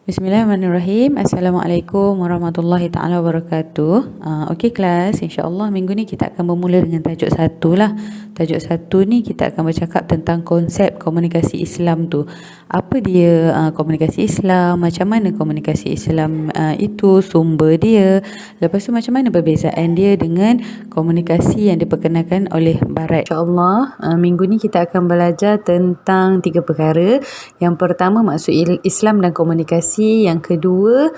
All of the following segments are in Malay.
Bismillahirrahmanirrahim. Assalamualaikum warahmatullahi taala wabarakatuh. Okey kelas, insya-Allah minggu ni kita akan bermula dengan tajuk 1 lah. Tajuk 1 ni kita akan bercakap tentang konsep komunikasi Islam tu. Apa dia komunikasi Islam, macam mana komunikasi Islam itu, sumber dia. Lepas tu macam mana perbezaan dia dengan komunikasi yang diperkenalkan oleh barat. Insya-Allah minggu ni kita akan belajar tentang 3 perkara. Yang pertama maksud Islam dan komunikasi, yang kedua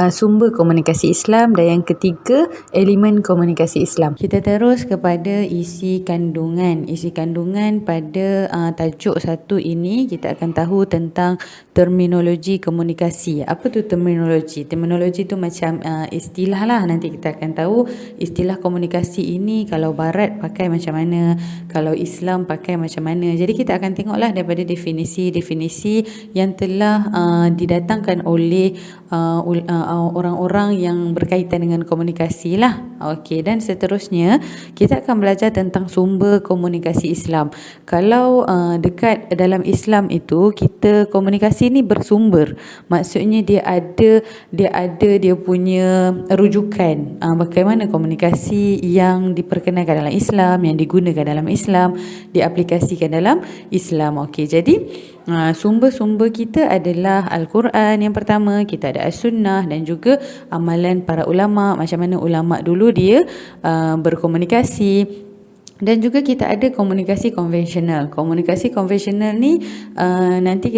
sumber komunikasi Islam, dan yang ketiga elemen komunikasi Islam. Kita terus kepada isi kandungan. Isi kandungan pada tajuk 1 ini kita akan tahu tentang terminologi komunikasi. Apa tu terminologi? Terminologi tu macam istilah lah. Nanti kita akan tahu istilah komunikasi ini kalau barat pakai macam mana, kalau Islam pakai macam mana. Jadi kita akan tengoklah daripada definisi-definisi yang telah didatangkan oleh orang-orang yang berkaitan dengan komunikasi lah. Okey, dan seterusnya kita akan belajar tentang sumber komunikasi Islam. Kalau dekat dalam Islam itu, kita komunikasi ni bersumber. Maksudnya dia ada dia punya rujukan. Bagaimana komunikasi yang diperkenalkan dalam Islam, yang digunakan dalam Islam, diaplikasikan dalam Islam. Okey, jadi sumber-sumber kita adalah Al-Quran yang pertama, kita ada As-Sunnah, dan juga amalan para ulama, macam mana ulama dulu dia berkomunikasi. Dan juga kita ada komunikasi konvensional. Komunikasi konvensional ni nanti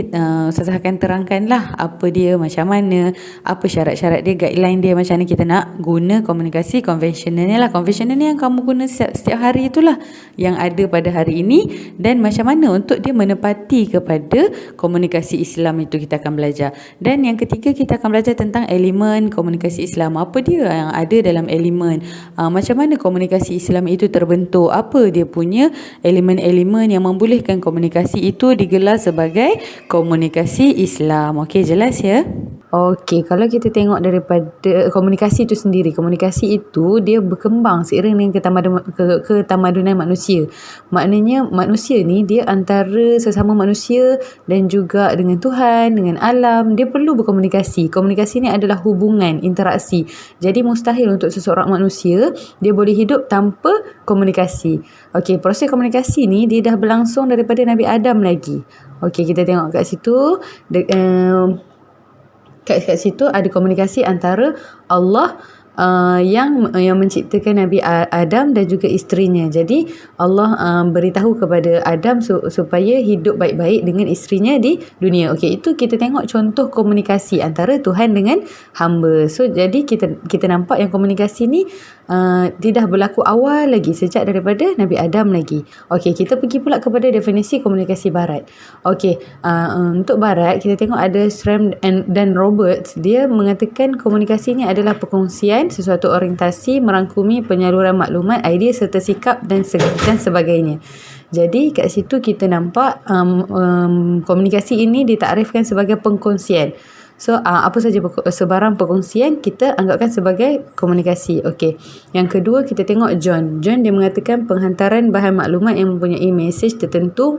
saya akan terangkan lah apa dia, macam mana, apa syarat-syarat dia, guideline dia, macam mana kita nak guna komunikasi konvensional ni lah. Konvensional ni yang kamu guna setiap hari itulah, yang ada pada hari ini, dan macam mana untuk dia menepati kepada komunikasi Islam itu kita akan belajar. Dan yang ketiga kita akan belajar tentang elemen komunikasi Islam. Apa dia yang ada dalam elemen, macam mana komunikasi Islam itu terbentuk, apa dia punya elemen-elemen yang membolehkan komunikasi itu digelar sebagai komunikasi Islam. Okey, jelas ya? Okey, kalau kita tengok daripada komunikasi itu sendiri, komunikasi itu dia berkembang seiring dengan ketamadunan manusia. Maknanya manusia ni dia antara sesama manusia dan juga dengan Tuhan, dengan alam, dia perlu berkomunikasi. Komunikasi ni adalah hubungan, interaksi. Jadi mustahil untuk seseorang manusia dia boleh hidup tanpa komunikasi. Okey, proses komunikasi ni dia dah berlangsung daripada Nabi Adam lagi. Okey, kita tengok kat situ kat situ ada komunikasi antara Allah yang menciptakan Nabi Adam dan juga isterinya. Jadi Allah beritahu kepada Adam supaya hidup baik-baik dengan isterinya di dunia. Okey, itu kita tengok contoh komunikasi antara Tuhan dengan hamba. So jadi kita nampak yang komunikasi ni dia dah berlaku awal lagi, sejak daripada Nabi Adam lagi. Okey, kita pergi pula kepada definisi komunikasi barat. Okey, untuk barat kita tengok ada Schramm dan Roberts. Dia mengatakan komunikasi ni adalah perkongsian sesuatu orientasi, merangkumi penyaluran maklumat, idea serta sikap dan sebagainya. Jadi kat situ kita nampak komunikasi ini ditakrifkan sebagai pengkongsian. So apa saja sebarang perkongsian kita anggapkan sebagai komunikasi. Okey. Yang kedua kita tengok John dia mengatakan penghantaran bahan maklumat yang mempunyai mesej tertentu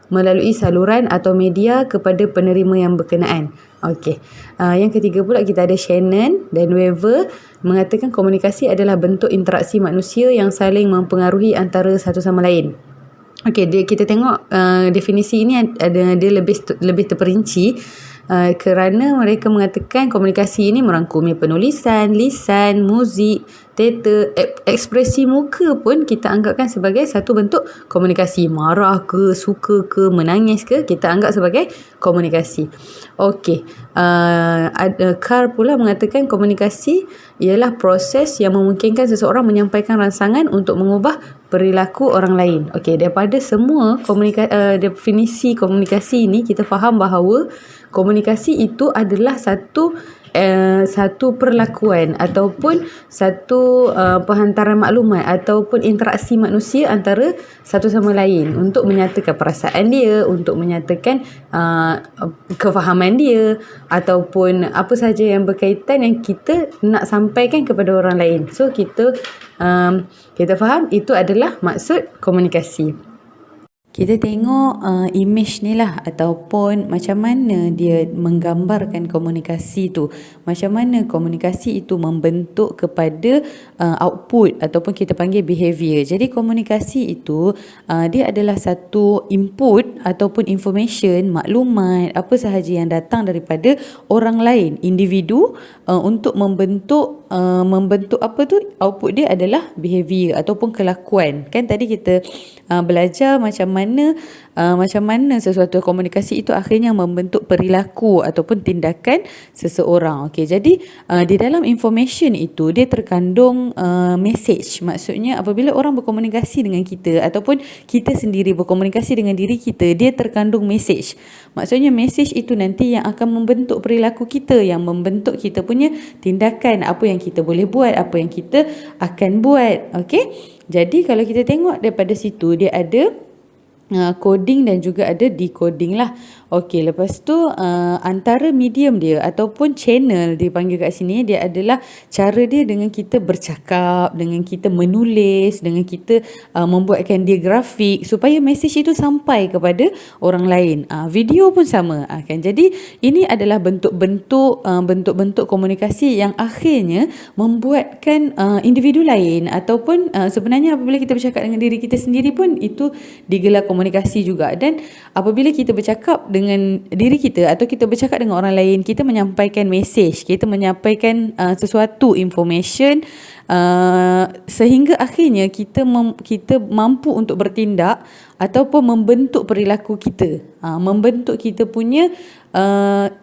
melalui saluran atau media kepada penerima yang berkenaan. Okey. Yang ketiga pula kita ada Shannon dan Weaver mengatakan komunikasi adalah bentuk interaksi manusia yang saling mempengaruhi antara satu sama lain. Okey, kita tengok definisi ini dia lebih terperinci. Kerana mereka mengatakan komunikasi ini merangkumi penulisan, lisan, muzik, teater, ekspresi muka pun kita anggapkan sebagai satu bentuk komunikasi. Marah ke, suka ke, menangis ke, kita anggap sebagai komunikasi. Okey, Carr pula mengatakan komunikasi ialah proses yang memungkinkan seseorang menyampaikan rangsangan untuk mengubah perilaku orang lain. Okey, daripada semua definisi komunikasi ini kita faham bahawa komunikasi itu adalah satu perlakuan ataupun satu penghantaran maklumat ataupun interaksi manusia antara satu sama lain untuk menyatakan perasaan dia, untuk menyatakan kefahaman dia, ataupun apa saja yang berkaitan yang kita nak sampaikan kepada orang lain. So kita faham itu adalah maksud komunikasi. Kita tengok image ni lah, ataupun macam mana dia menggambarkan komunikasi tu, macam mana komunikasi itu membentuk kepada output ataupun kita panggil behavior. Jadi komunikasi itu dia adalah satu input ataupun information, maklumat apa sahaja yang datang daripada orang lain, individu, untuk membentuk apa tu, output dia adalah behavior ataupun kelakuan. Kan tadi kita belajar macam mana sesuatu komunikasi itu akhirnya membentuk perilaku ataupun tindakan seseorang. Okey, jadi di dalam information itu dia terkandung message. Maksudnya apabila orang berkomunikasi dengan kita ataupun kita sendiri berkomunikasi dengan diri kita, dia terkandung message. Maksudnya message itu nanti yang akan membentuk perilaku kita, yang membentuk kita punya tindakan, apa yang kita boleh buat, apa yang kita akan buat. Okey, jadi kalau kita tengok daripada situ, dia ada coding dan juga ada decoding lah. Okey, lepas tu antara medium dia ataupun channel dipanggil kat sini, dia adalah cara dia dengan kita bercakap, dengan kita menulis, dengan kita membuatkan dia grafik supaya mesej itu sampai kepada orang lain. Video pun sama kan. Jadi ini adalah bentuk-bentuk komunikasi yang akhirnya membuatkan individu lain ataupun sebenarnya apabila kita bercakap dengan diri kita sendiri pun itu digelar komunikasi juga. Dan apabila kita bercakap dengan diri kita atau kita bercakap dengan orang lain, kita menyampaikan mesej, kita menyampaikan sesuatu information sehingga akhirnya kita mampu untuk bertindak ataupun membentuk perilaku kita, membentuk kita punya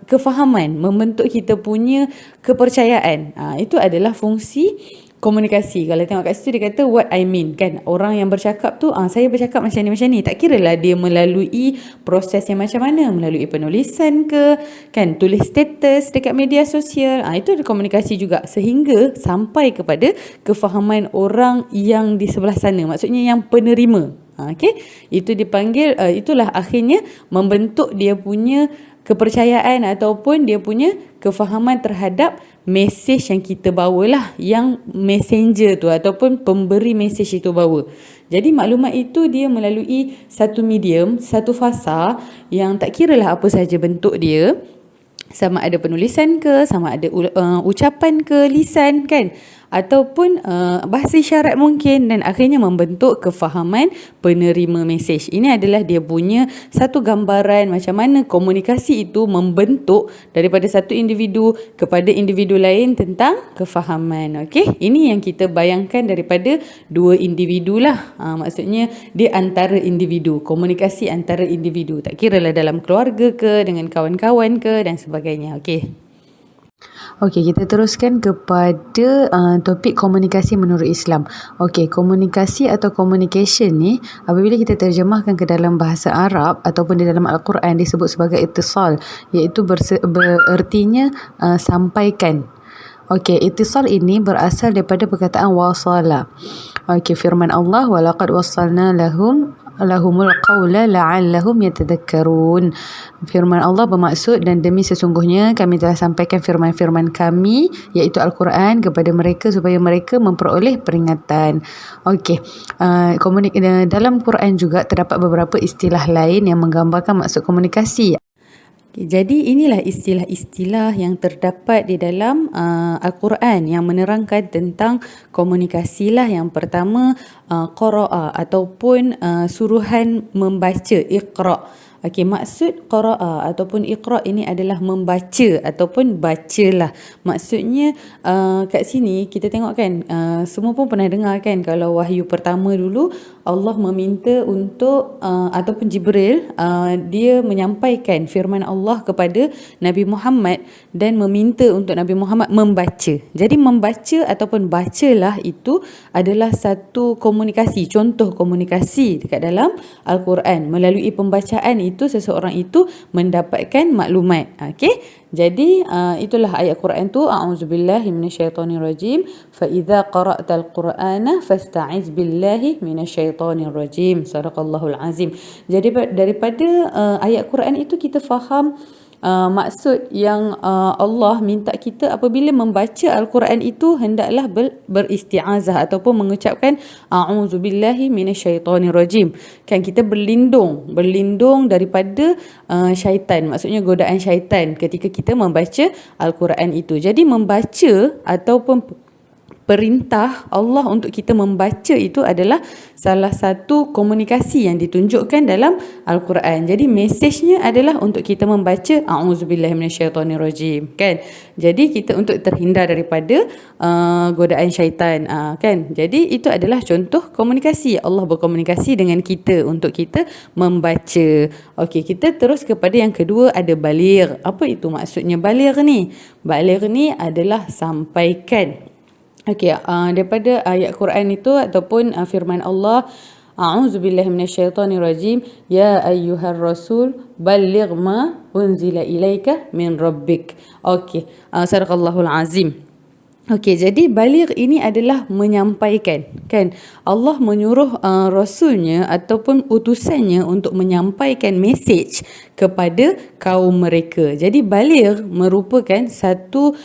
kefahaman, membentuk kita punya kepercayaan. Itu adalah fungsi komunikasi. Kalau tengok kat situ dia kata what I mean kan. Orang yang bercakap tu saya bercakap macam ni. Tak kira lah dia melalui proses yang macam mana, melalui penulisan ke kan, tulis status dekat media sosial. Itu ada komunikasi juga sehingga sampai kepada kefahaman orang yang di sebelah sana. Maksudnya yang penerima. Okey, itu dipanggil itulah akhirnya membentuk dia punya kepercayaan ataupun dia punya kefahaman terhadap mesej yang kita bawalah, yang messenger tu ataupun pemberi mesej itu bawa. Jadi maklumat itu dia melalui satu medium, satu fasa yang tak kiralah apa sahaja bentuk dia, sama ada penulisan ke, sama ada ucapan ke, lisan kan, ataupun bahasa isyarat mungkin, dan akhirnya membentuk kefahaman penerima mesej. Ini adalah dia punya satu gambaran macam mana komunikasi itu membentuk daripada satu individu kepada individu lain tentang kefahaman. Okey, ini yang kita bayangkan daripada dua individu lah. Maksudnya dia antara individu, komunikasi antara individu, tak kira lah dalam keluarga ke, dengan kawan-kawan ke dan sebagainya. Okey. Okey, kita teruskan kepada topik komunikasi menurut Islam. Okey, komunikasi atau communication ni apabila kita terjemahkan ke dalam bahasa Arab ataupun di dalam Al-Quran disebut sebagai ittisal, iaitu berertinya sampaikan. Okey, ittisal ini berasal daripada perkataan wasala. Okey, firman Allah, walaqad wassalna lahumul qawla la'allahum yatadhakkarun. Firman Allah bermaksud, dan demi sesungguhnya kami telah sampaikan firman-firman kami iaitu Al-Quran kepada mereka supaya mereka memperoleh peringatan. Okey, dalam Quran juga terdapat beberapa istilah lain yang menggambarkan maksud komunikasi. Jadi inilah istilah-istilah yang terdapat di dalam Al-Quran yang menerangkan tentang komunikasi lah. Yang pertama qara'a ataupun suruhan membaca, iqra'. Okey, maksud qara'a ataupun iqra' ini adalah membaca ataupun bacalah. Maksudnya kat sini kita tengok kan, semua pun pernah dengar kan, kalau wahyu pertama dulu Allah meminta untuk ataupun Jibril dia menyampaikan firman Allah kepada Nabi Muhammad dan meminta untuk Nabi Muhammad membaca. Jadi membaca ataupun bacalah itu adalah satu komunikasi, contoh komunikasi dekat dalam Al-Quran. Melalui pembacaan itu seseorang itu mendapatkan maklumat. Okey, jadi itulah ayat Quran tu, a'udzubillahi minasyaitonirrajim, fa idza qara'tal qur'ana fasta'iz billahi minasyaitonirrajim, sadaqallahul azim. Jadi daripada ayat Quran itu kita faham maksud yang Allah minta kita apabila membaca Al-Quran itu hendaklah beristiazah ataupun mengucapkan a'udzubillahi minasyaitonirrajim. Kan kita berlindung daripada syaitan, maksudnya godaan syaitan ketika kita membaca Al-Quran itu. Jadi membaca ataupun perintah Allah untuk kita membaca itu adalah salah satu komunikasi yang ditunjukkan dalam Al-Quran. Jadi mesejnya adalah untuk kita membaca a'udzubillahi minasyaitonirrajim, kan. Jadi kita untuk terhindar daripada godaan syaitan, kan. Jadi itu adalah contoh komunikasi. Allah berkomunikasi dengan kita untuk kita membaca. Okey, kita terus kepada yang kedua, ada baligh. Apa itu maksudnya baligh ni? Baligh ni adalah sampaikan. Okey, daripada ayat Quran itu ataupun firman Allah, a'udzubillahi minasyaitonirrajim, ya ayyuhar rasul balligh ma unzila ilaika min rabbik. Okey, sadaqallahul azim. Okey, jadi baligh ini adalah menyampaikan, kan. Allah menyuruh rasulnya ataupun utusannya untuk menyampaikan mesej kepada kaum mereka. Jadi baligh merupakan satu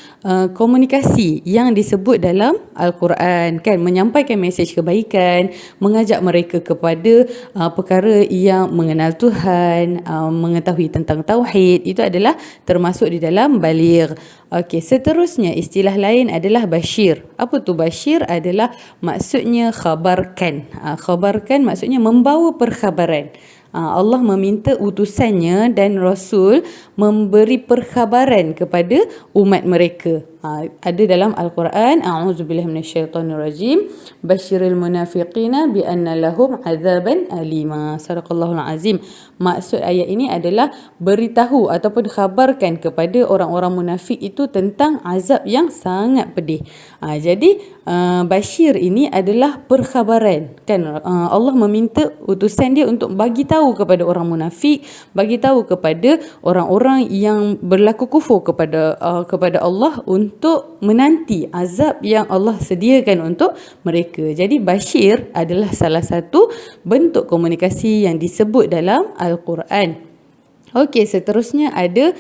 komunikasi yang disebut dalam Al-Quran, kan. Menyampaikan mesej kebaikan, mengajak mereka kepada perkara yang mengenal Tuhan, mengetahui tentang tauhid, itu adalah termasuk di dalam baligh. Okey, seterusnya istilah lain adalah basyir. Apa tu basyir? Adalah maksudnya khabarkan. Khabarkan maksudnya membawa perkhabaran. Allah meminta utusannya dan Rasul memberi perkhabaran kepada umat mereka. Ada dalam Al-Quran, a'udzubillahi minasyaitonirrajim, basyiril munafiqina bi anna lahum azaban alima. Sadaqallahul azim. Maksud ayat ini adalah beritahu ataupun khabarkan kepada orang-orang munafik itu tentang azab yang sangat pedih. Jadi basyir ini adalah perkhabaran, kan. Allah meminta utusan dia untuk bagi tahu kepada orang munafik, bagi tahu kepada orang-orang yang berlaku kufur kepada Allah untuk menanti azab yang Allah sediakan untuk mereka. Jadi basyir adalah salah satu bentuk komunikasi yang disebut dalam Al-Quran. Okey, seterusnya ada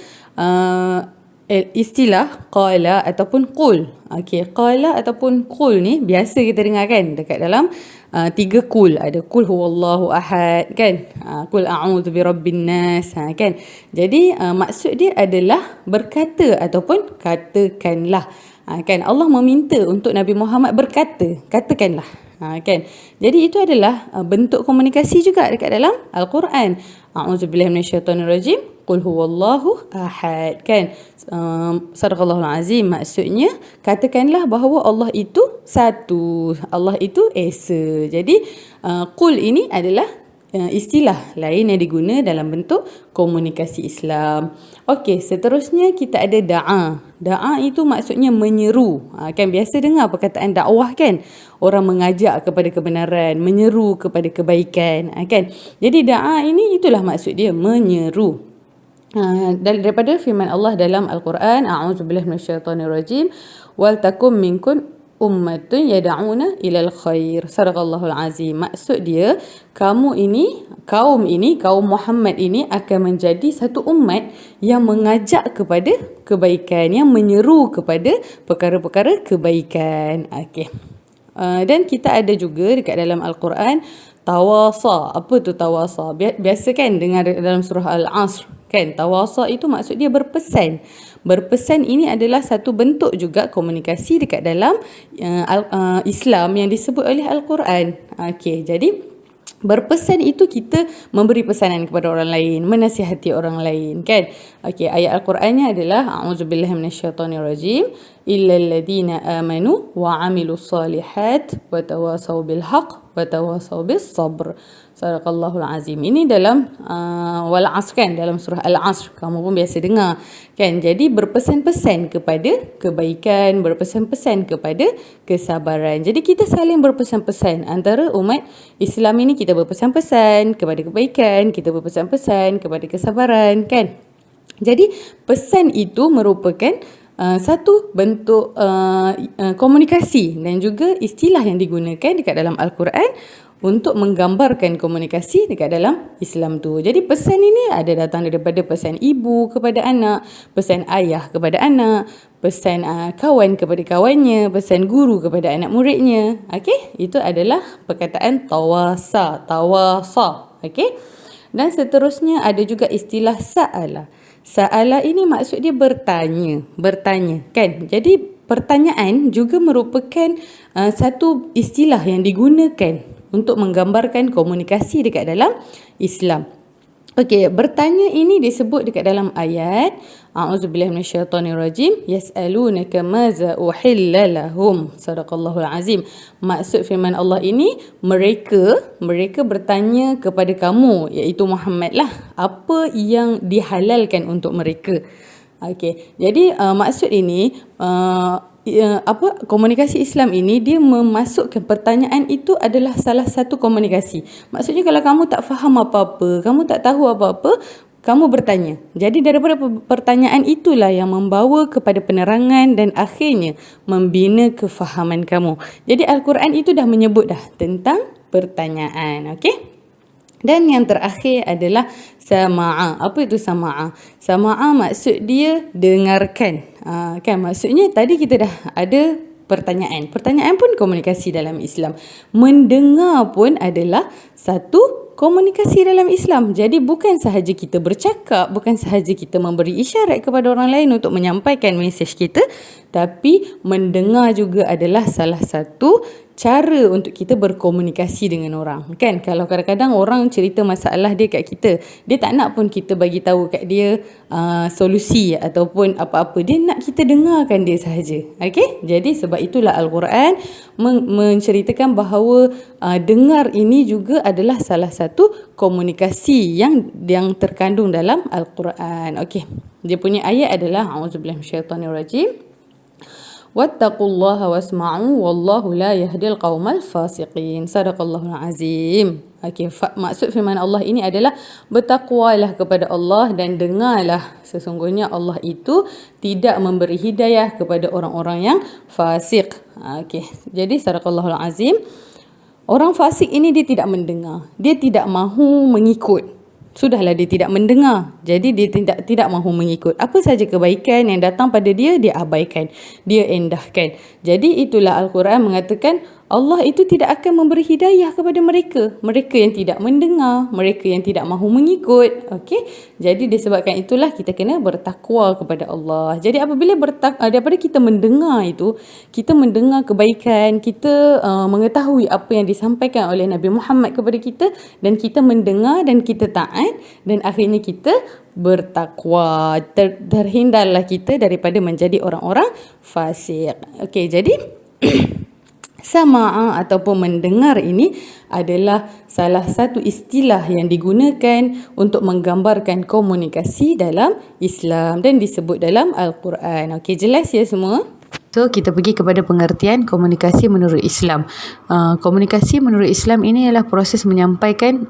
istilah qala ataupun qul. Okey, qala ataupun qul ni biasa kita dengar, kan, dekat dalam 3 qul. Ada qul huwallahu ahad, kan. Qul a'udzu birabbin nas, kan. Jadi maksud dia adalah berkata ataupun katakanlah. Kan, Allah meminta untuk Nabi Muhammad berkata, katakanlah. Kan. Jadi itu adalah bentuk komunikasi juga dekat dalam Al-Quran. A'udzubillahi minasyaitonirrajim, qul huwallahu ahad, kan. Sadaqallahul azim, maksudnya katakanlah bahawa Allah itu satu, Allah itu esa. Jadi qul ini adalah istilah lain yang diguna dalam bentuk komunikasi Islam. Okey, seterusnya kita ada da'a. Da'a itu maksudnya menyeru. Kan biasa dengar perkataan dakwah, kan. Orang mengajak kepada kebenaran, menyeru kepada kebaikan, kan. Jadi da'a ini itulah maksud dia, menyeru. Daripada firman Allah dalam Al-Quran, a'udzubillahi minasyaitonirrajim, wal takum minkum ummatun yad'una ilal khair. Sadaqallahul azim. Maksud dia, kaum Muhammad ini akan menjadi satu umat yang mengajak kepada kebaikan, yang menyeru kepada perkara-perkara kebaikan. Okey. Dan kita ada juga dekat dalam Al-Quran tawasa. Apa tu tawasa? Biasa, kan, dengar dalam surah Al-Asr, kan. Tawasa itu maksud dia berpesan. Berpesan ini adalah satu bentuk juga komunikasi dekat dalam Islam yang disebut oleh Al-Quran. Okey, jadi berpesan itu kita memberi pesanan kepada orang lain, menasihati orang lain, kan. Okey, ayat Al-Qurannya adalah a'udzubillahi minasyaitonirrajim, illal ladzina amanu wa 'amilus solihat wa tawasaw bil haqq wa tawasaw bis sabr. Sadaqallahul azim. Ini dalam wal asr, kan, dalam surah Al-Asr. Kamu pun biasa dengar, kan. Jadi berpesan-pesan kepada kebaikan, berpesan-pesan kepada kesabaran. Jadi kita saling berpesan-pesan antara umat Islam ini. Kita berpesan-pesan kepada kebaikan, kita berpesan-pesan kepada kesabaran, kan. Jadi pesan itu merupakan satu bentuk komunikasi dan juga istilah yang digunakan dekat dalam Al-Quran untuk menggambarkan komunikasi dekat dalam Islam tu. Jadi pesan ini ada datang daripada pesan ibu kepada anak, pesan ayah kepada anak, pesan kawan kepada kawannya, pesan guru kepada anak muridnya. Okey, itu adalah perkataan tawasa. Okey. Dan seterusnya ada juga istilah sa'ala. Sa'ala ini maksud dia bertanya kan. Jadi pertanyaan juga merupakan satu istilah yang digunakan untuk menggambarkan komunikasi dekat dalam Islam. Okey, bertanya ini disebut dekat dalam ayat A'udzubillahi minasyaitonirrajim, yas'alunaka maza uhilla lahum. Sadaqallahul azim. Maksud firman Allah ini, mereka bertanya kepada kamu, iaitu Muhammad lah, apa yang dihalalkan untuk mereka. Okey, jadi maksud ini komunikasi Islam ini dia memasukkan pertanyaan itu adalah salah satu komunikasi. Maksudnya kalau kamu tak faham apa-apa, kamu tak tahu apa-apa, kamu bertanya. Jadi daripada pertanyaan itulah yang membawa kepada penerangan dan akhirnya membina kefahaman kamu. Jadi Al-Quran itu dah menyebut dah tentang pertanyaan. Okey? Dan yang terakhir adalah sama'a. Apa itu sama'a? Sama'a maksud dia dengarkan. Kan maksudnya tadi kita dah ada pertanyaan. Pertanyaan pun komunikasi dalam Islam. Mendengar pun adalah satu komunikasi dalam Islam. Jadi bukan sahaja kita bercakap, bukan sahaja kita memberi isyarat kepada orang lain untuk menyampaikan mesej kita, tapi mendengar juga adalah salah satu cara untuk kita berkomunikasi dengan orang. Kan kalau kadang-kadang orang cerita masalah dia kat kita, dia tak nak pun kita bagi tahu kat dia solusi ataupun apa-apa. Dia nak kita dengarkan dia sahaja. Okey? Jadi sebab itulah Al-Quran menceritakan bahawa dengar ini juga adalah salah satu komunikasi yang terkandung dalam Al-Quran. Okey. Dia punya ayat adalah A'udzubillahi minasyaitonirrajim. Wattaqullaha wasma'u wallahu la yahdil qaumal fasiqin. Sadaqallahul azim. Okey, maksud firman Allah ini adalah bertakwalah kepada Allah dan dengarlah, sesungguhnya Allah itu tidak memberi hidayah kepada orang-orang yang fasik. Okey, jadi sadaqallahul azim. Orang fasik ini dia tidak mendengar, dia tidak mahu mengikut. Sudahlah dia tidak mendengar, jadi dia tidak mahu mengikut. Apa saja kebaikan yang datang pada dia, dia abaikan, dia endahkan. Jadi itulah Al-Quran mengatakan Allah itu tidak akan memberi hidayah kepada mereka yang tidak mendengar, mereka yang tidak mahu mengikut. Okey, jadi disebabkan itulah kita kena bertakwa kepada Allah. Jadi apabila daripada kita mendengar itu, kita mendengar kebaikan, kita mengetahui apa yang disampaikan oleh Nabi Muhammad kepada kita, dan kita mendengar dan kita taat, dan akhirnya kita bertakwa, terhindarlah kita daripada menjadi orang-orang fasik. Okey, jadi sama'a ataupun mendengar ini adalah salah satu istilah yang digunakan untuk menggambarkan komunikasi dalam Islam dan disebut dalam Al-Quran. Okey, jelas ya semua? So, kita pergi kepada pengertian komunikasi menurut Islam. Komunikasi menurut Islam ini adalah proses menyampaikan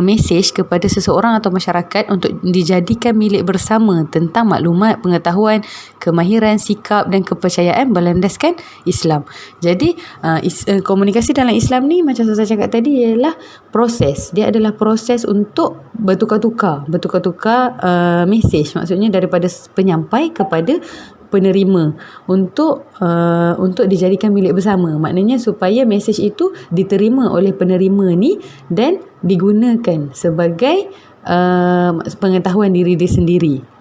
mesej kepada seseorang atau masyarakat untuk dijadikan milik bersama tentang maklumat, pengetahuan, kemahiran, sikap dan kepercayaan berlandaskan Islam. Jadi, komunikasi dalam Islam ni macam saya cakap tadi ialah proses. Dia adalah proses untuk bertukar-tukar mesej. Maksudnya daripada penyampai kepada penerima untuk dijadikan milik bersama. Maknanya supaya mesej itu diterima oleh penerima ni dan digunakan sebagai pengetahuan diri dia sendiri.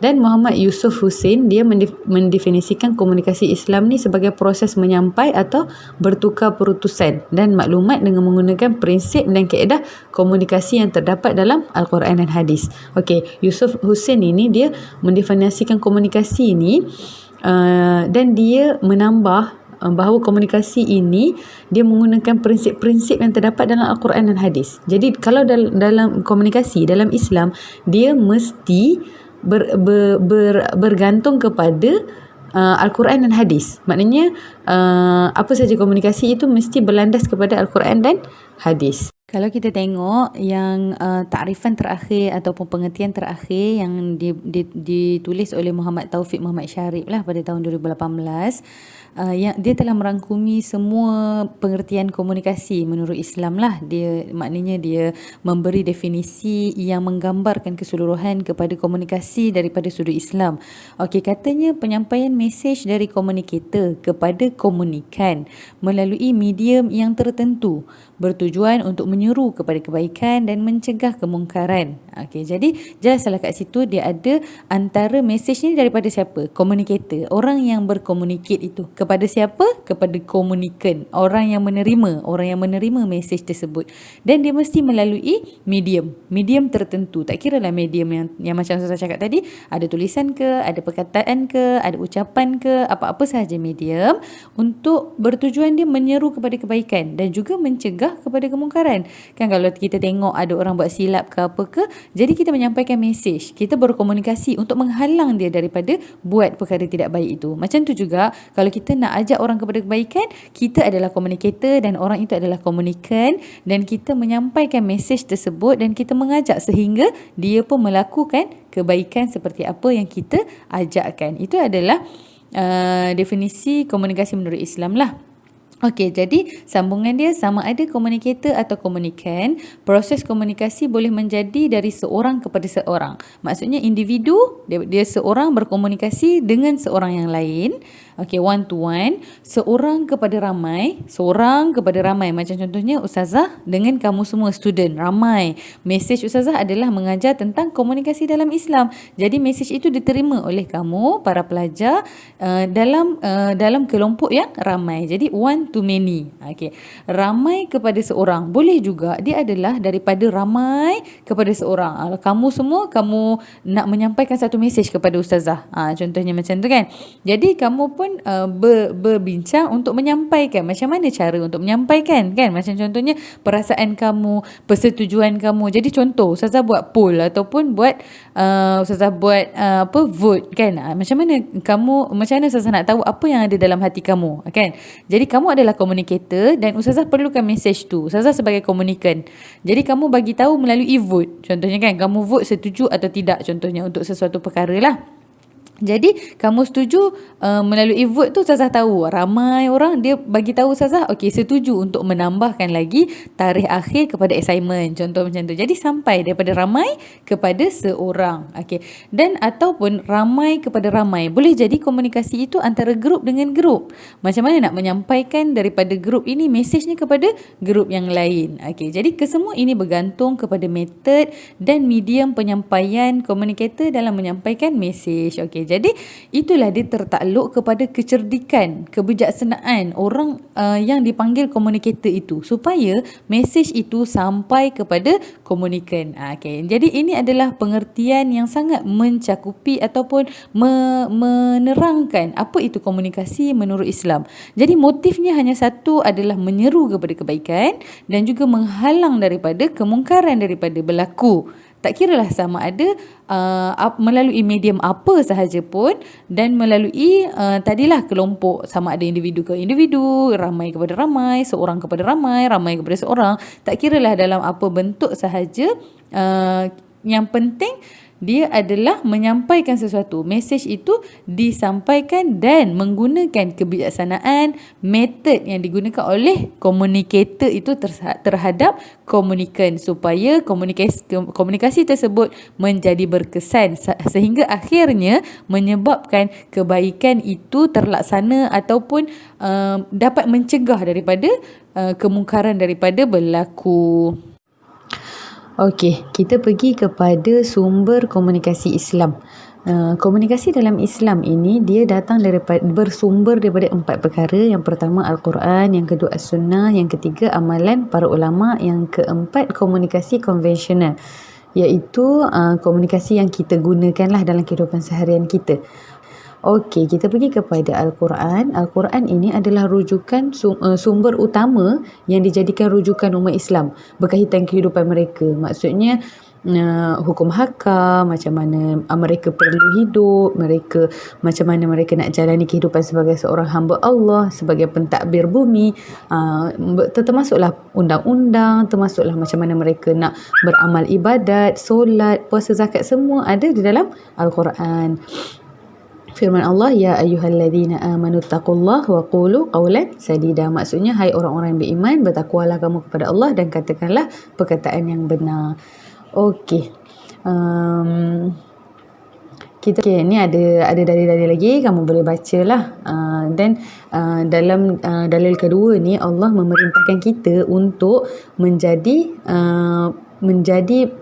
Dan Muhammad Yusuf Hussein dia mendefinisikan komunikasi Islam ni sebagai proses menyampai atau bertukar perutusan dan maklumat dengan menggunakan prinsip dan kaedah komunikasi yang terdapat dalam Al-Quran dan Hadis. Okey, Yusuf Hussein ini dia mendefinisikan komunikasi ini dan dia menambah bahawa komunikasi ini dia menggunakan prinsip-prinsip yang terdapat dalam Al-Quran dan Hadis. Jadi kalau dalam komunikasi dalam Islam, dia mesti bergantung kepada Al-Quran dan Hadis. Maknanya apa saja komunikasi itu mesti berlandas kepada Al-Quran dan Hadis. Kalau kita tengok yang takrifan terakhir ataupun pengertian terakhir yang ditulis oleh Muhammad Taufik Muhammad Syarif lah pada tahun 2018, yang dia telah merangkumi semua pengertian komunikasi menurut Islam lah. Maknanya dia memberi definisi yang menggambarkan keseluruhan kepada komunikasi daripada sudut Islam. Okey, katanya penyampaian mesej dari komunikator kepada komunikan melalui medium yang tertentu bertujuan untuk menyeru kepada kebaikan dan mencegah kemungkaran. Okey, jadi jelaslah kat situ dia ada antara mesej ni daripada siapa? Komunikator, orang yang berkomunikate itu. Kepada siapa? Kepada komunikan, orang yang menerima mesej tersebut. Dan dia mesti melalui medium tertentu. Tak kira lah medium yang macam saya cakap tadi, ada tulisan ke, ada perkataan ke, ada ucapan ke, apa-apa sahaja medium, untuk bertujuan dia menyeru kepada kebaikan dan juga mencegah kepada kemungkaran. Kan kalau kita tengok ada orang buat silap ke apa ke, jadi kita menyampaikan mesej, kita berkomunikasi untuk menghalang dia daripada buat perkara tidak baik itu. Macam tu juga kalau kita nak ajak orang kepada kebaikan, kita adalah komunikator dan orang itu adalah komunikan, dan kita menyampaikan mesej tersebut dan kita mengajak sehingga dia pun melakukan kebaikan seperti apa yang kita ajakkan. Itu adalah definisi komunikasi menurut Islam lah. Okey, jadi sambungan dia sama ada komunikator atau komunikan. Proses komunikasi boleh menjadi dari seorang kepada seorang. Maksudnya individu, dia seorang berkomunikasi dengan seorang yang lain. Okey, one to one. Seorang kepada ramai. Macam contohnya Ustazah dengan kamu semua student, ramai. Mesej Ustazah adalah mengajar tentang komunikasi dalam Islam. Jadi mesej itu diterima oleh kamu, para pelajar, dalam kelompok yang ramai. Jadi one to many. Okey. Ramai kepada seorang. Boleh juga dia adalah daripada ramai kepada seorang. Kamu semua, kamu nak menyampaikan satu mesej kepada Ustazah. Contohnya macam tu kan. Jadi kamu pun berbincang untuk menyampaikan macam mana cara untuk menyampaikan kan. Macam contohnya perasaan kamu, persetujuan kamu. Jadi contoh Ustazah buat poll ataupun Ustazah buat vote kan. Macam mana Ustazah nak tahu apa yang ada dalam hati kamu kan. Jadi kamu adalah komunikator dan Ustazah perlukan mesej tu. Ustazah sebagai komunikan. Jadi kamu bagi tahu melalui vote. Contohnya kan, kamu vote setuju atau tidak contohnya untuk sesuatu perkara lah. Jadi kamu setuju melalui vote tu, Ustazah tahu ramai orang dia bagi tahu Ustazah okey setuju untuk menambahkan lagi tarikh akhir kepada assignment, contoh macam tu. Jadi sampai daripada ramai kepada seorang. Okey, dan ataupun ramai kepada ramai. Boleh jadi komunikasi itu antara grup dengan grup. Macam mana nak menyampaikan daripada grup ini mesejnya kepada grup yang lain. Okey, jadi kesemua ini bergantung kepada metod dan medium penyampaian komunikator dalam menyampaikan mesej. Okey, jadi itulah dia tertakluk kepada kecerdikan, kebijaksanaan orang yang dipanggil komunikator itu supaya mesej itu sampai kepada komunikan. Okay. Jadi ini adalah pengertian yang sangat mencakupi ataupun menerangkan apa itu komunikasi menurut Islam. Jadi motifnya hanya satu, adalah menyeru kepada kebaikan dan juga menghalang daripada kemungkaran daripada berlaku. Tak kiralah sama ada melalui medium apa sahaja pun, dan melalui tadilah kelompok, sama ada individu ke individu, ramai kepada ramai, seorang kepada ramai, ramai kepada seorang. Tak kiralah dalam apa bentuk sahaja, yang penting dia adalah menyampaikan sesuatu. Mesej itu disampaikan dan menggunakan kebijaksanaan, metod yang digunakan oleh komunikator itu terhadap komunikan supaya komunikasi tersebut menjadi berkesan sehingga akhirnya menyebabkan kebaikan itu terlaksana ataupun dapat mencegah daripada kemungkaran daripada berlaku. Okey, kita pergi kepada sumber komunikasi Islam. Komunikasi dalam Islam ini dia datang bersumber daripada 4 perkara. Yang pertama Al-Quran, yang kedua As-Sunnah, yang ketiga amalan para ulama, yang keempat komunikasi konvensional, iaitu komunikasi yang kita gunakanlah dalam kehidupan seharian kita. Okey, kita pergi kepada Al-Quran. Al-Quran ini adalah rujukan sumber utama yang dijadikan rujukan umat Islam berkaitan kehidupan mereka. Maksudnya hukum hakam, macam mana mereka perlu hidup, macam mana mereka nak jalani kehidupan sebagai seorang hamba Allah, sebagai pentadbir bumi, termasuklah undang-undang, termasuklah macam mana mereka nak beramal ibadat, solat, puasa, zakat, semua ada di dalam Al-Quran. Firman Allah, ya ayyuhalladzina amanu taqullaha wa qulu qawlan sadida. Maksudnya, hai orang-orang yang beriman, bertakwalah kamu kepada Allah dan katakanlah perkataan yang benar. Okey. Ni ada dalil-dalil lagi, kamu boleh bacalah. Dan dalam dalil kedua ni, Allah memerintahkan kita untuk menjadi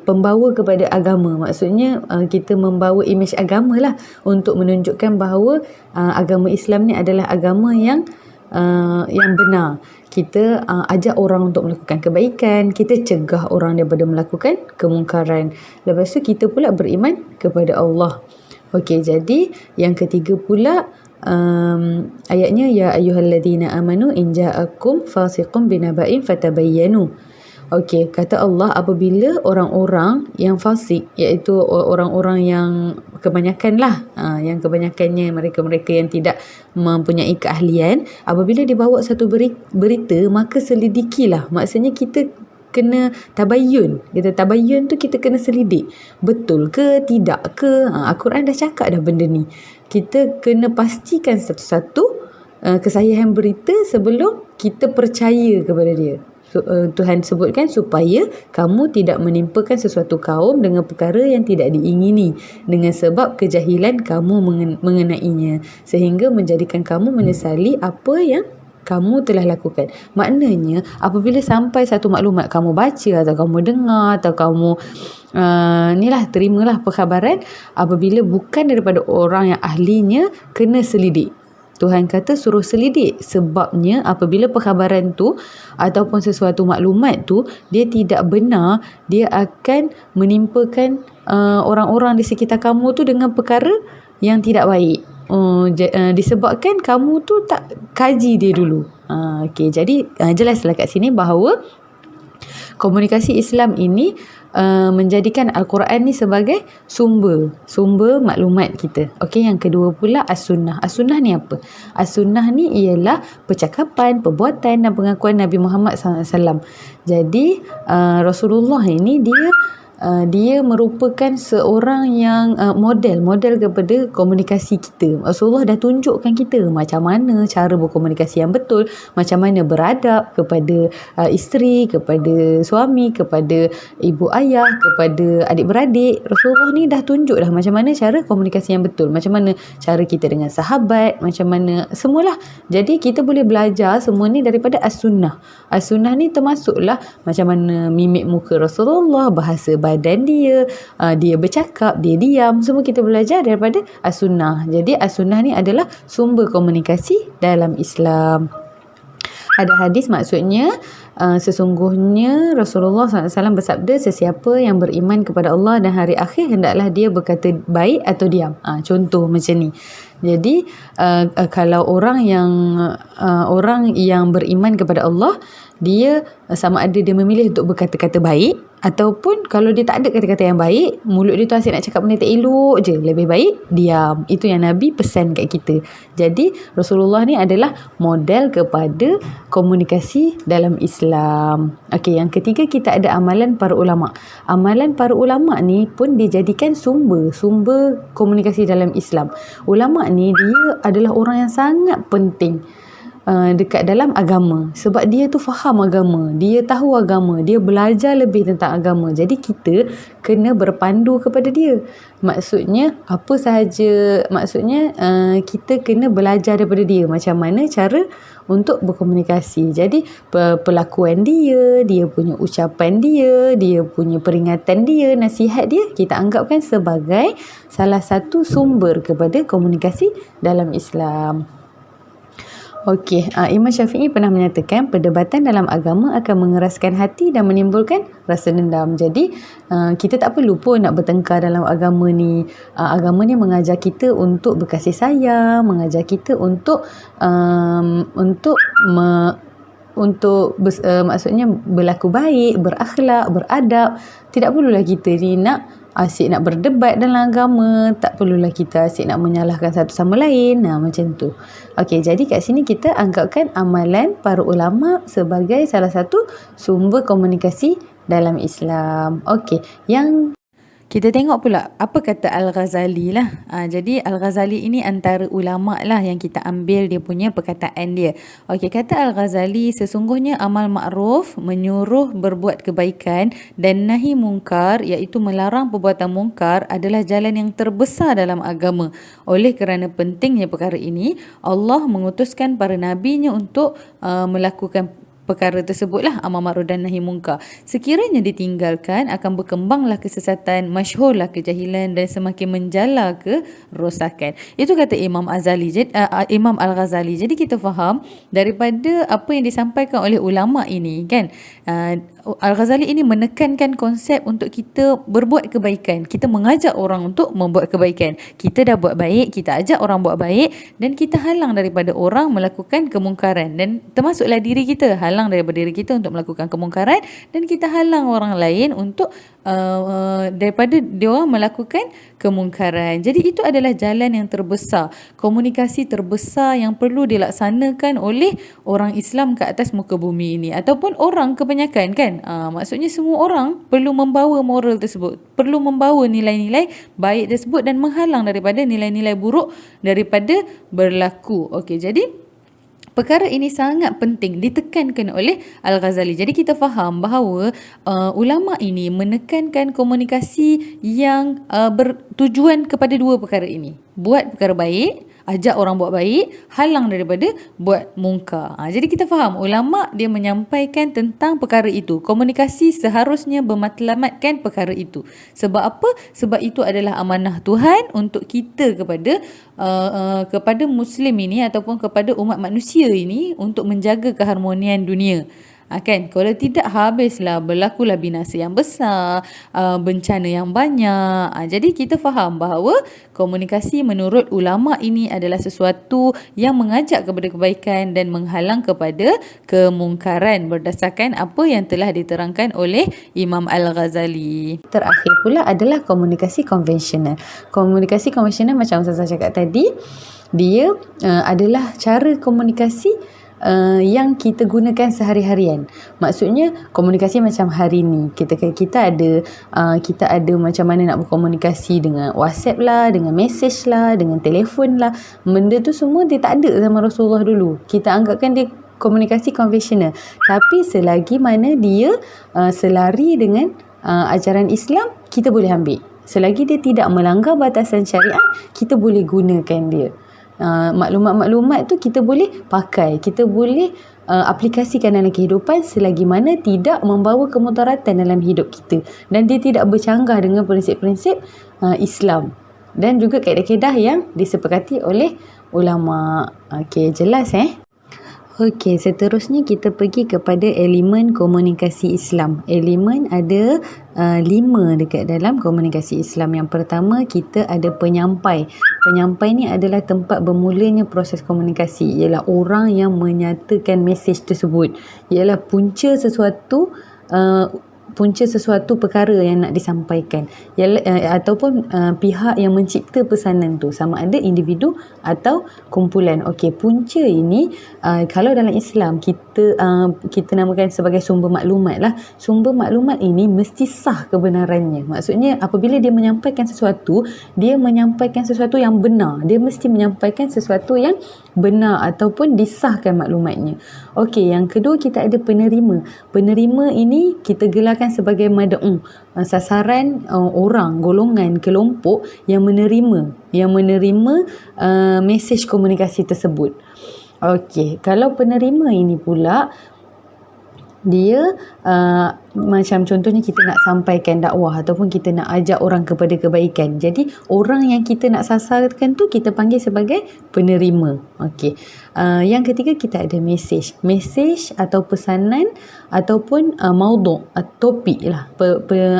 pembawa kepada agama. Maksudnya kita membawa imej agama lah, untuk menunjukkan bahawa agama Islam ni adalah agama yang benar. Kita ajak orang untuk melakukan kebaikan, kita cegah orang daripada melakukan kemungkaran. Lepas tu kita pula beriman kepada Allah. Okey, jadi yang ketiga pula, ayatnya, ya ayyuhalladzina amanu in ja'akum fasiqun binaba'in fatabayyanu. Okey, kata Allah, apabila orang-orang yang fasik, iaitu orang-orang yang kebanyakan lah, yang kebanyakannya mereka-mereka yang tidak mempunyai keahlian, apabila dibawa satu berita, maka selidikilah. Maksudnya kita kena tabayyun. Kita tabayyun tu kita kena selidik. Betul ke, tidak ke? Al-Quran dah cakap dah benda ni. Kita kena pastikan satu-satu kesahihan berita sebelum kita percaya kepada dia. Tuhan sebutkan supaya kamu tidak menimpakan sesuatu kaum dengan perkara yang tidak diingini, dengan sebab kejahilan kamu mengenainya, sehingga menjadikan kamu menyesali apa yang kamu telah lakukan. Maknanya, apabila sampai satu maklumat kamu baca atau kamu dengar atau kamu terimalah perkhabaran, apabila bukan daripada orang yang ahlinya, kena selidik. Tuhan kata suruh selidik, sebabnya apabila perkhabaran tu ataupun sesuatu maklumat tu dia tidak benar, dia akan menimpakan orang-orang di sekitar kamu tu dengan perkara yang tidak baik. Disebabkan kamu tu tak kaji dia dulu. Okey, jadi jelaslah kat sini bahawa komunikasi Islam ini menjadikan Al-Quran ni sebagai sumber maklumat kita. Okey, yang kedua pula As-Sunnah. As-Sunnah ni apa? As-Sunnah ni ialah percakapan, perbuatan dan pengakuan Nabi Muhammad SAW. Jadi Rasulullah ini dia merupakan seorang yang model kepada komunikasi kita. Rasulullah dah tunjukkan kita macam mana cara berkomunikasi yang betul, macam mana beradab kepada isteri, kepada suami, kepada ibu ayah, kepada adik-beradik. Rasulullah ni dah tunjuk dah macam mana cara komunikasi yang betul, macam mana cara kita dengan sahabat, macam mana semualah. Jadi kita boleh belajar semua ni daripada As-Sunnah. As-Sunnah ni termasuklah macam mana mimik muka Rasulullah, bahasa badan dia bercakap, dia diam, semua kita belajar daripada As-Sunnah. Jadi As-Sunnah ni adalah sumber komunikasi dalam Islam. Ada hadis, maksudnya sesungguhnya Rasulullah SAW bersabda, sesiapa yang beriman kepada Allah dan hari akhir, hendaklah dia berkata baik atau diam. Contoh macam ni. Jadi kalau orang yang beriman kepada Allah, dia sama ada dia memilih untuk berkata-kata baik, ataupun kalau dia tak ada kata-kata yang baik, mulut dia tu asyik nak cakap benda tak elok je, lebih baik diam. Itu yang Nabi pesan kat kita. Jadi Rasulullah ni adalah model kepada komunikasi dalam Islam. Okey, yang ketiga, kita ada amalan para ulama. Amalan para ulama ni pun dijadikan sumber komunikasi dalam Islam. Ulama ni dia adalah orang yang sangat penting dekat dalam agama, sebab dia tu faham agama, dia tahu agama, dia belajar lebih tentang agama. Jadi kita kena berpandu kepada dia. Maksudnya kita kena belajar daripada dia macam mana cara untuk berkomunikasi. Jadi perlakuan dia punya ucapan dia punya peringatan dia, nasihat dia, kita anggapkan sebagai salah satu sumber kepada komunikasi dalam Islam. Okey, Imam Syafi'i pernah menyatakan perdebatan dalam agama akan mengeraskan hati dan menimbulkan rasa dendam. Jadi kita tak perlu pun nak bertengkar dalam agama ni. Agama ni mengajar kita untuk berkasih sayang, mengajar kita untuk maksudnya berlaku baik, berakhlak, beradab. Tidak perlulah kita ni nak asyik nak berdebat dalam agama, tak perlulah kita asyik nak menyalahkan satu sama lain. Macam tu. Okey, jadi kat sini kita anggapkan amalan para ulama sebagai salah satu sumber komunikasi dalam Islam. Okey, yang kita tengok pula apa kata Al-Ghazali lah. Jadi Al-Ghazali ini antara ulama lah yang kita ambil dia punya perkataan dia. Okey, kata Al-Ghazali, sesungguhnya amal ma'ruf menyuruh berbuat kebaikan dan nahi mungkar iaitu melarang perbuatan mungkar adalah jalan yang terbesar dalam agama. Oleh kerana pentingnya perkara ini, Allah mengutuskan para nabinya untuk melakukan perkara tersebutlah, amar ma'ruf dan nahi mungkar. Sekiranya ditinggalkan akan berkembanglah kesesatan, masyhurlah kejahilan dan semakin menjala kerosakan. Itu kata Imam Al-Ghazali. Jadi kita faham daripada apa yang disampaikan oleh ulama ini kan. Al-Ghazali ini menekankan konsep untuk kita berbuat kebaikan. Kita mengajak orang untuk membuat kebaikan. Kita dah buat baik, kita ajak orang buat baik dan kita halang daripada orang melakukan kemungkaran, dan termasuklah diri kita, halang daripada diri kita untuk melakukan kemungkaran, dan kita halang orang lain untuk daripada diorang melakukan kemungkaran. Jadi itu adalah jalan yang terbesar, komunikasi terbesar yang perlu dilaksanakan oleh orang Islam ke atas muka bumi ini, ataupun orang kebanyakan kan. Maksudnya semua orang perlu membawa moral tersebut, perlu membawa nilai-nilai baik tersebut dan menghalang daripada nilai-nilai buruk daripada berlaku. Okey, jadi perkara ini sangat penting ditekankan oleh Al-Ghazali. Jadi kita faham bahawa ulama ini menekankan komunikasi yang bertujuan kepada dua perkara ini. Buat perkara baik, ajak orang buat baik, halang daripada buat mungkar. Jadi kita faham ulama dia menyampaikan tentang perkara itu. Komunikasi seharusnya bermatlamatkan perkara itu. Sebab apa? Sebab itu adalah amanah Tuhan untuk kita kepada Muslim ini ataupun kepada umat manusia ini untuk menjaga keharmonian dunia. Kan, kalau tidak habislah, berlakulah binasa yang besar, bencana yang banyak. Jadi kita faham bahawa komunikasi menurut ulama ini adalah sesuatu yang mengajak kepada kebaikan dan menghalang kepada kemungkaran berdasarkan apa yang telah diterangkan oleh Imam Al-Ghazali. Terakhir pula adalah komunikasi konvensional. Komunikasi konvensional macam Ustazah cakap tadi, dia adalah cara komunikasi yang kita gunakan sehari-harian. Maksudnya komunikasi macam hari ni kita ada macam mana nak berkomunikasi dengan WhatsApp lah, dengan message lah, dengan telefon lah. Benda tu semua dia tak ada zaman Rasulullah dulu. Kita anggapkan dia komunikasi konvensional. Tapi selagi mana dia selari dengan ajaran Islam, kita boleh ambil. Selagi dia tidak melanggar batasan syariat, kita boleh gunakan dia. Maklumat-maklumat tu kita boleh pakai, kita boleh aplikasikan dalam kehidupan selagi mana tidak membawa kemudaratan dalam hidup kita dan dia tidak bercanggah dengan prinsip-prinsip Islam dan juga kaedah-kaedah yang disepakati oleh ulama. Okey, jelas Okey, seterusnya kita pergi kepada elemen komunikasi Islam. Elemen ada 5 dekat dalam komunikasi Islam. Yang pertama, kita ada penyampai. Penyampai ni adalah tempat bermulanya proses komunikasi. Ialah orang yang menyatakan mesej tersebut. Ialah punca sesuatu perkara yang nak disampaikan, ataupun pihak yang mencipta pesanan tu, sama ada individu atau kumpulan. Okey, punca ini kalau dalam Islam kita namakan sebagai sumber maklumat lah. Sumber maklumat ini mesti sah kebenarannya. Maksudnya apabila dia menyampaikan sesuatu, dia menyampaikan sesuatu yang benar. Dia mesti menyampaikan sesuatu yang benar ataupun disahkan maklumatnya. Okey, yang kedua kita ada penerima. Penerima ini kita gelarkan sebagai mad'u, sasaran orang, golongan, kelompok yang menerima mesej komunikasi tersebut. Okey, kalau penerima ini pula dia macam contohnya kita nak sampaikan dakwah ataupun kita nak ajak orang kepada kebaikan. Jadi orang yang kita nak sasarkan tu kita panggil sebagai penerima. Okey. Yang ketiga kita ada mesej. Mesej atau pesanan ataupun maudhu' topik lah.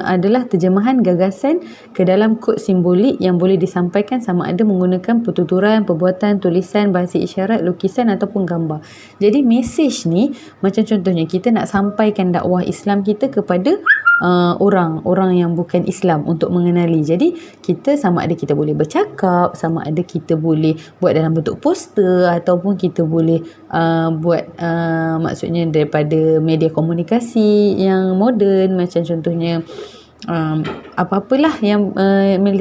Adalah terjemahan gagasan ke dalam kod simbolik yang boleh disampaikan sama ada menggunakan pertuturan, perbuatan, tulisan, bahasa isyarat, lukisan ataupun gambar. Jadi mesej ni macam contohnya kita nak sampaikan dakwah Islam kita kepada orang yang bukan Islam untuk mengenali. Jadi kita sama ada kita boleh bercakap, sama ada kita boleh buat dalam bentuk poster ataupun kita boleh buat maksudnya daripada media komunikasi yang moden macam contohnya apa-apalah yang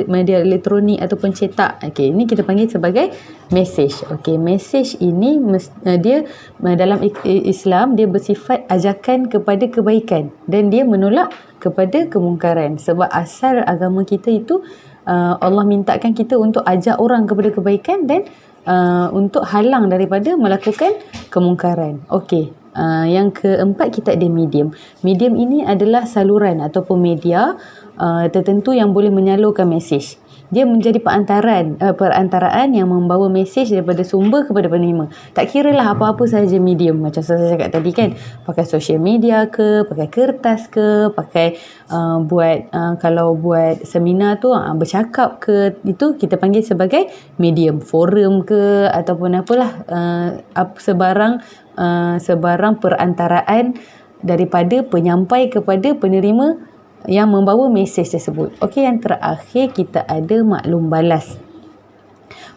media elektronik ataupun cetak. Okey, ini kita panggil sebagai mesej. Okey, mesej ini dia dalam Islam dia bersifat ajakan kepada kebaikan dan dia menolak kepada kemungkaran. Sebab asal agama kita itu Allah mintakan kita untuk ajak orang kepada kebaikan dan untuk halang daripada melakukan kemungkaran. Okey. Yang keempat kita ada medium. Medium ini adalah saluran ataupun media tertentu yang boleh menyalurkan mesej. Dia menjadi perantaraan yang membawa mesej daripada sumber kepada penerima. Tak kiralah apa-apa sahaja medium. Macam saya cakap tadi kan, pakai social media ke, pakai kertas ke, pakai kalau buat seminar tu bercakap ke, itu kita panggil sebagai medium. Forum ke ataupun apalah sebarang perantaraan daripada penyampai kepada penerima yang membawa mesej tersebut. Okey, yang terakhir kita ada maklum balas.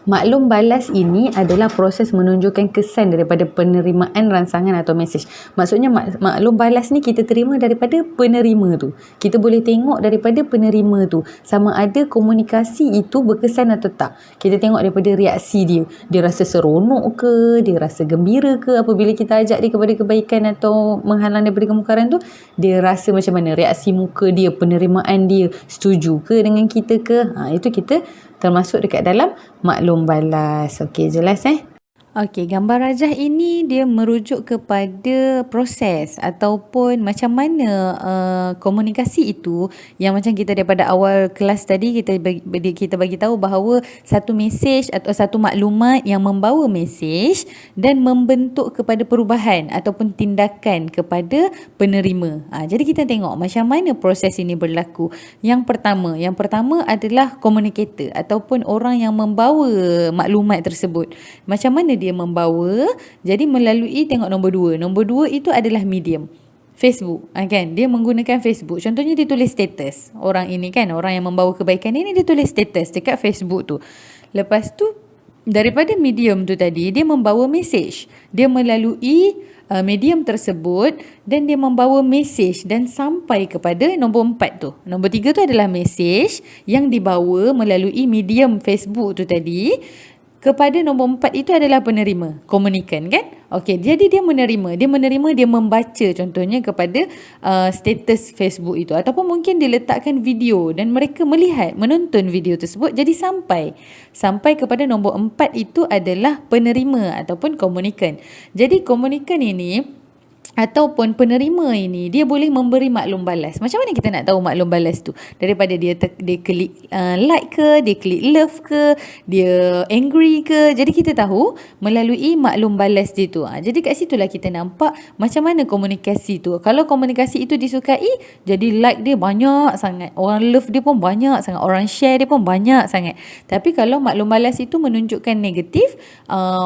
Maklum balas ini adalah proses menunjukkan kesan daripada penerimaan rancangan atau mesej. Maksudnya maklum balas ni kita terima daripada penerima tu. Kita boleh tengok daripada penerima tu sama ada komunikasi itu berkesan atau tak. Kita tengok daripada reaksi dia. Dia rasa seronok ke, dia rasa gembira ke apabila kita ajak dia kepada kebaikan atau menghalang daripada kemungkaran tu. Dia rasa macam mana reaksi muka dia, penerimaan dia, setuju ke dengan kita ke. Itu kita termasuk dekat dalam maklum balas. Okey, jelas Okey, gambar rajah ini dia merujuk kepada proses ataupun macam mana komunikasi itu yang macam kita daripada awal kelas tadi kita bagi tahu bahawa satu mesej atau satu maklumat yang membawa mesej dan membentuk kepada perubahan ataupun tindakan kepada penerima. Jadi kita tengok macam mana proses ini berlaku. Yang pertama adalah communicator ataupun orang yang membawa maklumat tersebut. Macam mana dia membawa? Jadi melalui tengok nombor 2. Nombor 2 itu adalah medium. Facebook, kan? Dia menggunakan Facebook. Contohnya dia tulis status. Orang ini kan, orang yang membawa kebaikan ini dia tulis status dekat Facebook tu. Lepas tu daripada medium tu tadi dia membawa mesej. Dia melalui medium tersebut dan dia membawa mesej dan sampai kepada nombor 4 tu. Nombor 3 tu adalah mesej yang dibawa melalui medium Facebook tu tadi. Kepada nombor 4 itu adalah penerima, komunikan kan? Okey, jadi dia membaca contohnya kepada status Facebook itu ataupun mungkin diletakkan video dan mereka menonton video tersebut. Jadi sampai kepada nombor 4 itu adalah penerima ataupun komunikan. Jadi komunikan ini ataupun penerima ini dia boleh memberi maklum balas. Macam mana kita nak tahu maklum balas tu? Daripada dia klik like ke, dia klik love ke, dia angry ke. Jadi kita tahu melalui maklum balas dia tu. Jadi kat situlah kita nampak macam mana komunikasi tu. Kalau komunikasi itu disukai, jadi like dia banyak sangat, orang love dia pun banyak sangat, orang share dia pun banyak sangat. Tapi kalau maklum balas itu menunjukkan negatif,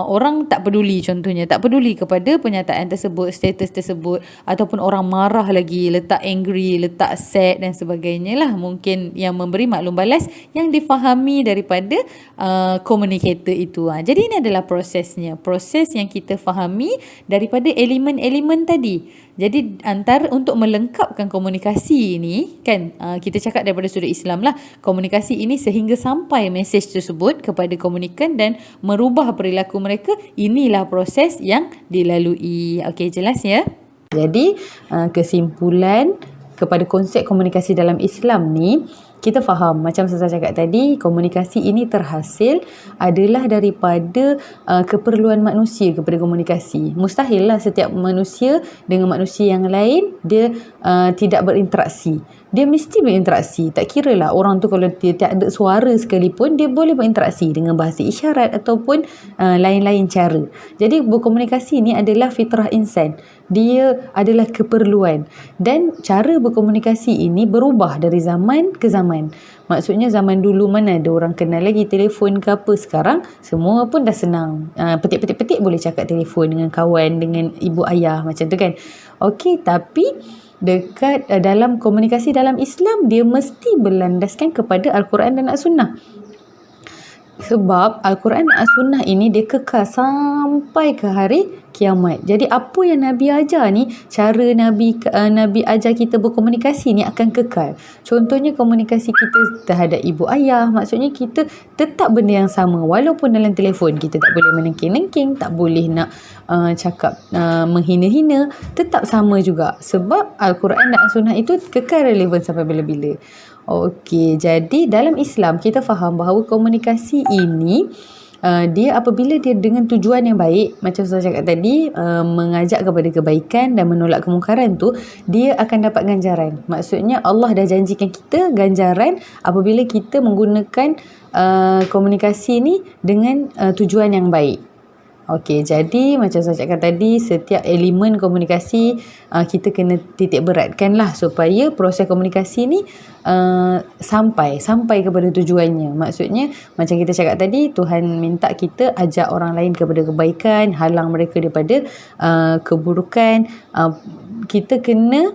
orang tak peduli, contohnya tak peduli kepada pernyataan tersebut, status tersebut, ataupun orang marah lagi, letak angry, letak sad dan sebagainya lah. Mungkin yang memberi maklum balas yang difahami daripada communicator itu. Jadi ini adalah prosesnya, proses yang kita fahami daripada elemen-elemen tadi. Jadi antara untuk melengkapkan komunikasi ini kan, kita cakap daripada sudut Islam lah, komunikasi ini sehingga sampai mesej tersebut kepada komunikan dan merubah perilaku mereka, inilah proses yang dilalui. Okey, jelas ya? Jadi kesimpulan kepada konsep komunikasi dalam Islam ni, kita faham macam saya cakap tadi, komunikasi ini terhasil adalah daripada keperluan manusia kepada komunikasi. Mustahil lah setiap manusia dengan manusia yang lain dia tidak berinteraksi. Dia mesti berinteraksi. Tak kira lah orang tu kalau dia tak ada suara sekalipun, dia boleh berinteraksi dengan bahasa isyarat ataupun lain-lain cara. Jadi berkomunikasi ni adalah fitrah insan. Dia adalah keperluan. Dan cara berkomunikasi ini berubah dari zaman ke zaman. Maksudnya zaman dulu mana ada orang kenal lagi telefon ke apa. Sekarang semua pun dah senang. Petik-petik-petik boleh cakap telefon dengan kawan, dengan ibu ayah macam tu kan. Okey, tapi dekat dalam komunikasi dalam Islam, dia mesti berlandaskan kepada Al-Quran dan As-Sunnah. Sebab Al-Quran dan As-Sunnah ini dia kekal sampai ke hari kiamat. Jadi apa yang Nabi ajar ni, cara Nabi ajar kita berkomunikasi ni akan kekal. Contohnya komunikasi kita terhadap ibu ayah, maksudnya kita tetap benda yang sama. Walaupun dalam telefon kita tak boleh menengking-nengking, tak boleh nak cakap menghina-hina, tetap sama juga. Sebab Al-Quran dan As-Sunnah itu kekal relevan sampai bila-bila. Okey, jadi dalam Islam kita faham bahawa komunikasi ini dia apabila dia dengan tujuan yang baik, macam saya cakap tadi, mengajak kepada kebaikan dan menolak kemungkaran tu, dia akan dapat ganjaran. Maksudnya Allah dah janjikan kita ganjaran apabila kita menggunakan komunikasi ni dengan tujuan yang baik. Okey, jadi macam saya cakap tadi, setiap elemen komunikasi kita kena titik beratkan lah supaya proses komunikasi ni sampai kepada tujuannya. Maksudnya macam kita cakap tadi, Tuhan minta kita ajak orang lain kepada kebaikan, halang mereka daripada keburukan. Kita kena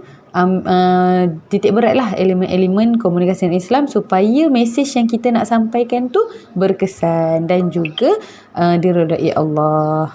titik berat lah elemen-elemen komunikasi Islam supaya mesej yang kita nak sampaikan tu berkesan dan juga diredai Allah.